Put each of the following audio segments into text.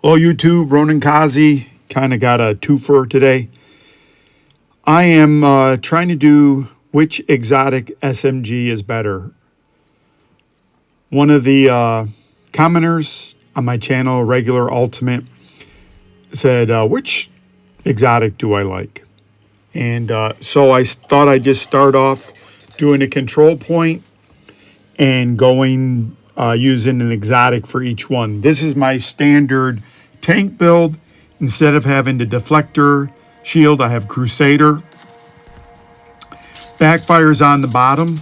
Hello YouTube, Ronan Kazi. Kind of got a twofer today. I am trying to do which exotic SMG is better. One of the commenters on my channel, Regular Ultimate, said, which exotic do I like? And so I thought I'd just start off doing a control point and going using an exotic for each one. This is my standard tank build. Instead of having the deflector shield, I have Crusader. Backfire's on the bottom.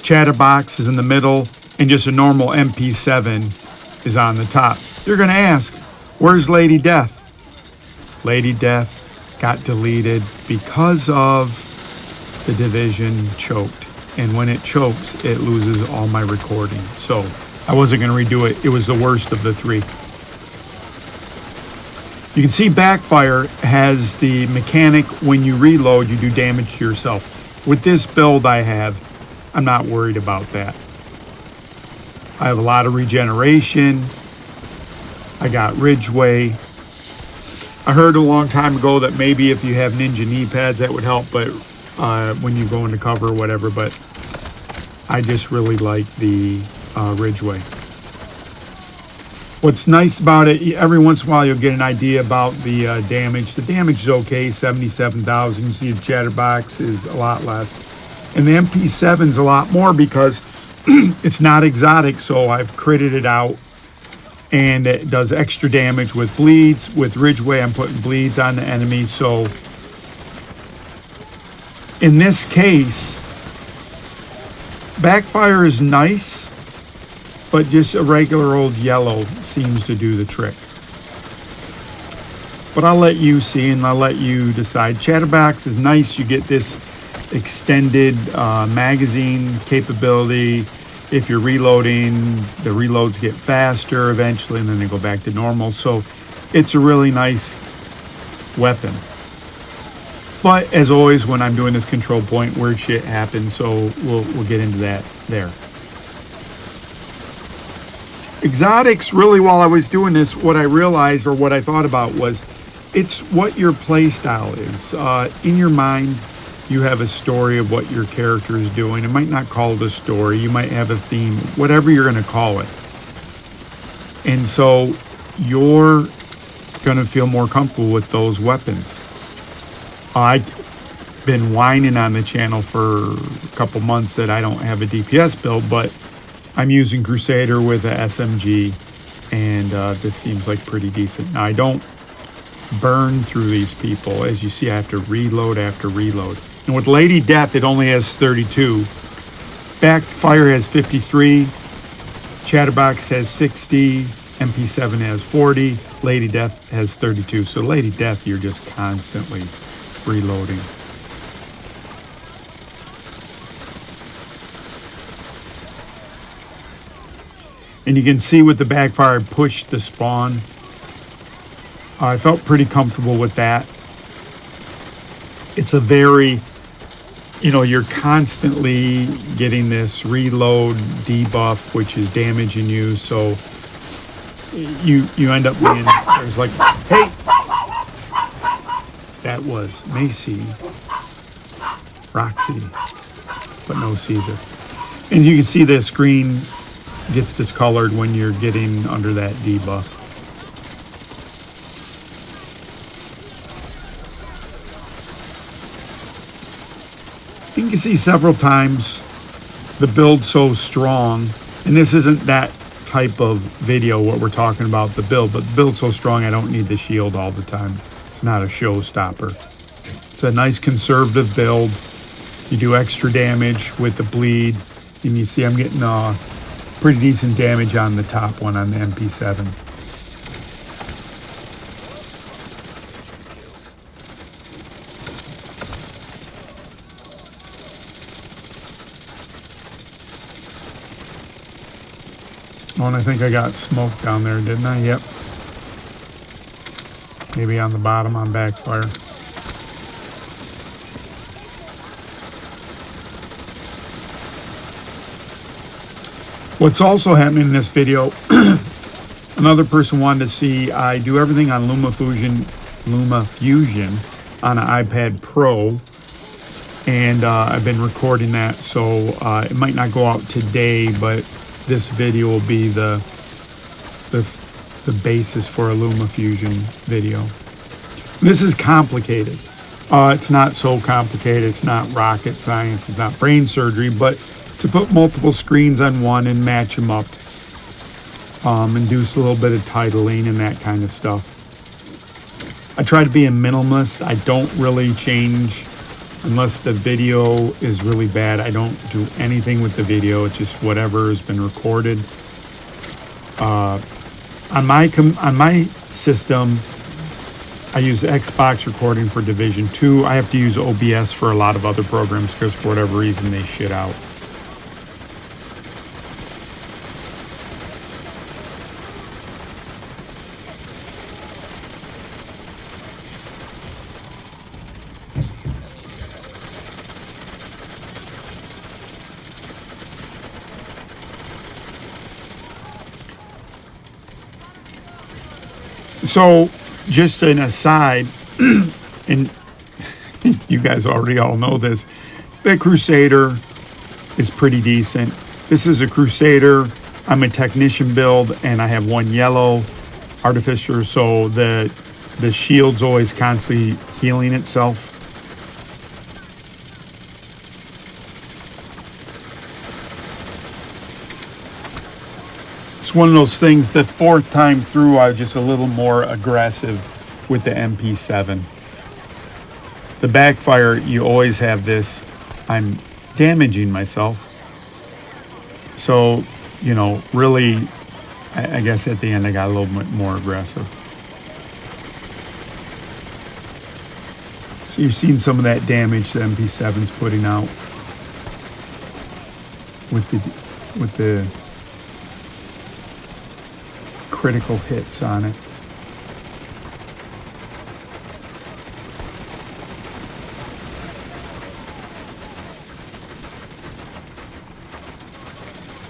Chatterbox is in the middle. And just a normal MP7 is on the top. You're going to ask, where's Lady Death? Lady Death got deleted because of the Division choked. And when it chokes, it loses all my recording. So I wasn't going to redo it. It was the worst of the three. You can see Backfire has the mechanic when you reload, you do damage to yourself. With this build I have, I'm not worried about that. I have a lot of regeneration. I got Ridgeway. I heard a long time ago that maybe if you have ninja knee pads that would help, but when you go into cover or whatever, but I just really like the Ridgeway. What's nice about it, every once in a while you'll get an idea about the damage. The damage is okay, 77,000. You see the Chatterbox is a lot less. And the MP7 is a lot more because it's not exotic, so I've critted it out. And it does extra damage with bleeds. With Ridgeway, I'm putting bleeds on the enemy, so in this case, Backfire is nice, but just a regular old yellow seems to do the trick. But I'll let you see and I'll let you decide. Chatterbox is nice. You get this extended magazine capability. If you're reloading, the reloads get faster eventually and then they go back to normal. So it's a really nice weapon. But as always, when I'm doing this control point, weird shit happens, so we'll get into that there. Exotics, really, while I was doing this, what I realized or what I thought about was it's what your play style is. In your mind, you have a story of what your character is doing. It might not call it a story. You might have a theme, whatever you're going to call it. And so you're going to feel more comfortable with those weapons. I've been whining on the channel for a couple months that I don't have a DPS build, but I'm using Crusader with a SMG, and this seems like pretty decent. Now, I don't burn through these people. As you see, I have to reload after reload. And with Lady Death, it only has 32. Backfire has 53. Chatterbox has 60. MP7 has 40. Lady Death has 32. So Lady Death, you're just constantly reloading. And you can see with the Backfire, I pushed the spawn. I felt pretty comfortable with that. It's a very, you're constantly getting this reload debuff, which is damaging you. So you end up being, there's like, hey, that was Macy, Roxy, but no Caesar. And you can see the screen gets discolored when you're getting under that debuff. You can see several times the build so strong, and this isn't that type of video what we're talking about, the build, but the build so strong I don't need the shield all the time. It's not a showstopper. It's a nice conservative build. You do extra damage with the bleed, and you see I'm getting pretty decent damage on the top one on the MP7. Oh, and I think I got smoke down there, didn't I? Yep. Maybe on the bottom on Backfire. What's also happening in this video, Another person wanted to see I do everything on LumaFusion on an iPad Pro, and I've been recording that, so it might not go out today, but this video will be the basis for a LumaFusion video. This is complicated. It's not so complicated. It's not rocket science. It's not brain surgery, but to put multiple screens on one and match them up, and do a little bit of titling and that kind of stuff. I try to be a minimalist. I don't really change unless the video is really bad. I don't do anything with the video. It's just whatever has been recorded. On my system, I use Xbox recording for Division 2. I have to use OBS for a lot of other programs because for whatever reason they shit out. So, just an aside, and you guys already all know this, the Crusader is pretty decent. This is a Crusader. I'm a technician build, and I have one yellow artificer, so the shield's always constantly healing itself. One of those things, the fourth time through I was just a little more aggressive with the MP7. The backfire, you always have this, I'm damaging myself. So, you know, really, I guess at the end I got a little bit more aggressive. So you've seen some of that damage the MP7's putting out with the critical hits on it.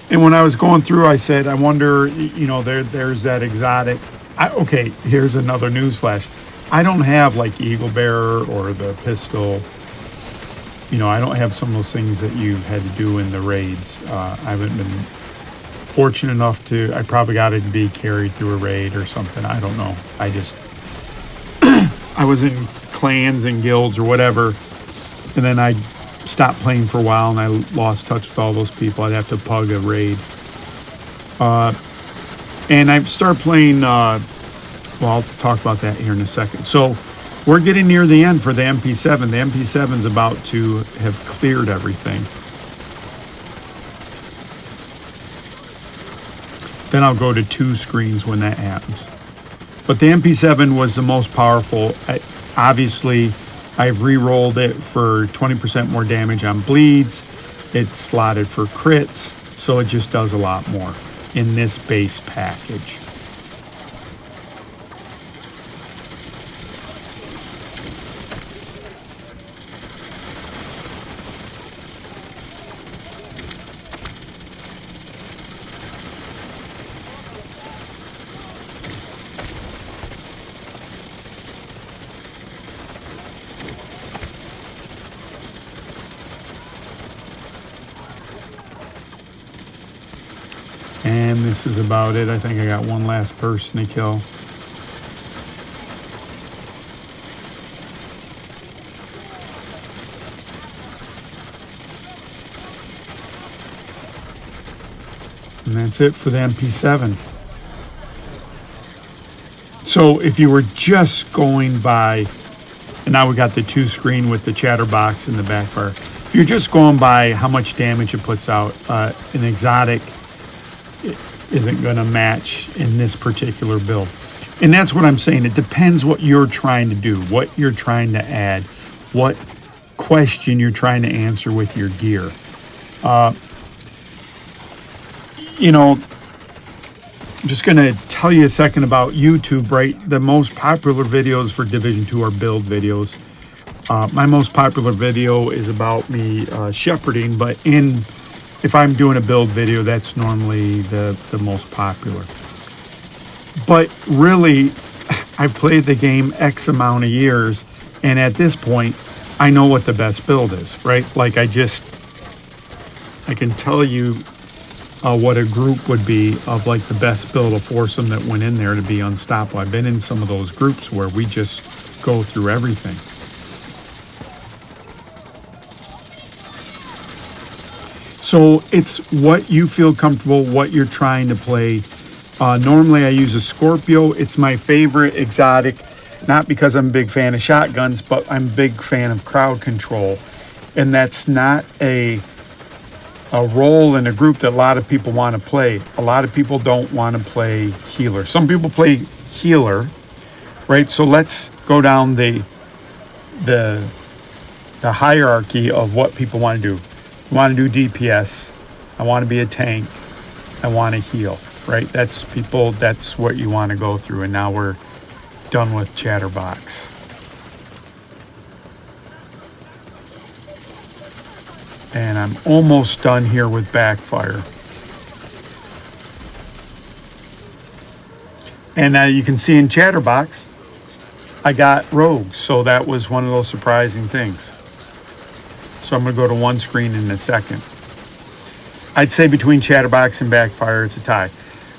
And when I was going through, I said, I wonder, you know, there's that exotic. Okay, here's another news flash. I don't have like Eagle Bearer or the pistol. You know, I don't have some of those things that you had to do in the raids. I haven't been fortunate enough to, I probably got to be carried through a raid or something. I don't know. I just, I was in clans and guilds or whatever, and then I stopped playing for a while and I lost touch with all those people. I'd have to pug a raid. And I started playing, well, I'll talk about that here in a second. So we're getting near the end for the MP7. The MP7's about to have cleared everything. Then I'll go to 2 screens when that happens. But the MP7 was the most powerful. Obviously, I've re-rolled it for 20% more damage on bleeds. It's slotted for crits, so it just does a lot more in this base package. And this is about it. I think I got one last person to kill. And that's it for the MP7. So if you were just going by, and now we got the 2 screen with the chatterbox in the backfire. If you're just going by how much damage it puts out, an exotic isn't going to match in this particular build. And that's what I'm saying. It depends what you're trying to do, what you're trying to add, what question you're trying to answer with your gear. You know, I'm just going to tell you a second about YouTube, right? The most popular videos for Division 2 are build videos. My most popular video is about me shepherding, but if I'm doing a build video, that's normally the most popular. But really, I've played the game X amount of years, and at this point, I know what the best build is, right? Like I can tell you what a group would be of like the best build of foursome that went in there to be unstoppable. I've been in some of those groups where we just go through everything. So it's what you feel comfortable, what you're trying to play. Normally I use a Scorpio. It's my favorite exotic, not because I'm a big fan of shotguns, but I'm a big fan of crowd control. And that's not a role in a group that a lot of people want to play. A lot of people don't want to play healer. Some people play healer, right? So let's go down the hierarchy of what people want to do. I want to do DPS. I want to be a tank. I want to heal, right? That's what you want to go through. And now we're done with Chatterbox. And I'm almost done here with Backfire. And you can see in Chatterbox, I got Rogue. So that was one of those surprising things. So I'm going to go to one screen in a second. I'd say between Chatterbox and Backfire, it's a tie.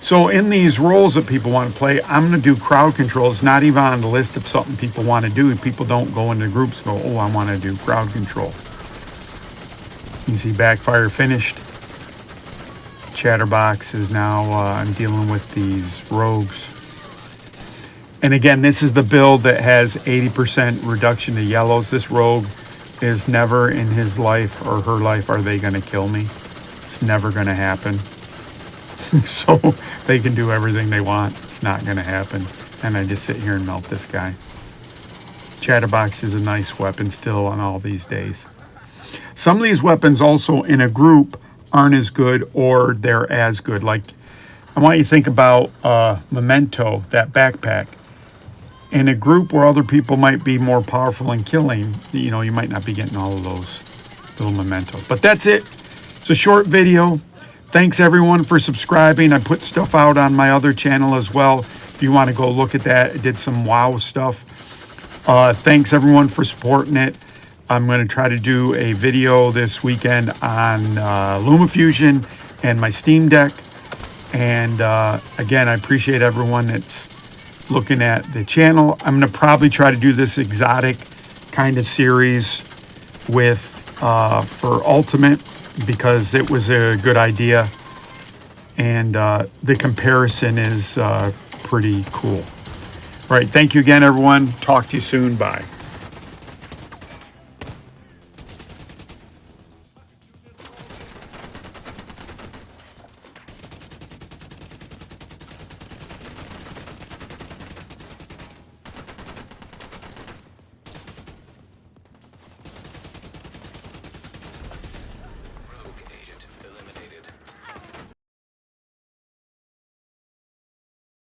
So in these roles that people want to play, I'm going to do crowd control. It's not even on the list of something people want to do. People don't go into groups and go, oh, I want to do crowd control. You see Backfire finished. Chatterbox is now, I'm dealing with these rogues. And again, this is the build that has 80% reduction to yellows. This rogue is never in his life or her life are they going to kill me. It's never going to happen. So they can do everything they want. It's not going to happen. And I just sit here and melt this guy. Chatterbox is a nice weapon still on all these days. Some of these weapons also in a group aren't as good or they're as good. Like I want you to think about Memento, that backpack. In a group where other people might be more powerful in killing, you know, you might not be getting all of those little mementos. But that's it. It's a short video. Thanks everyone for subscribing. I put stuff out on my other channel as well. If you want to go look at that, I did some WoW stuff. Thanks everyone for supporting it. I'm going to try to do a video this weekend on LumaFusion and my Steam Deck. And again, I appreciate everyone that's looking at the channel. I'm going to probably try to do this exotic kind of series with for Ultimate because it was a good idea. And the comparison is pretty cool. All right. Thank you again, everyone. Talk to you soon. Bye.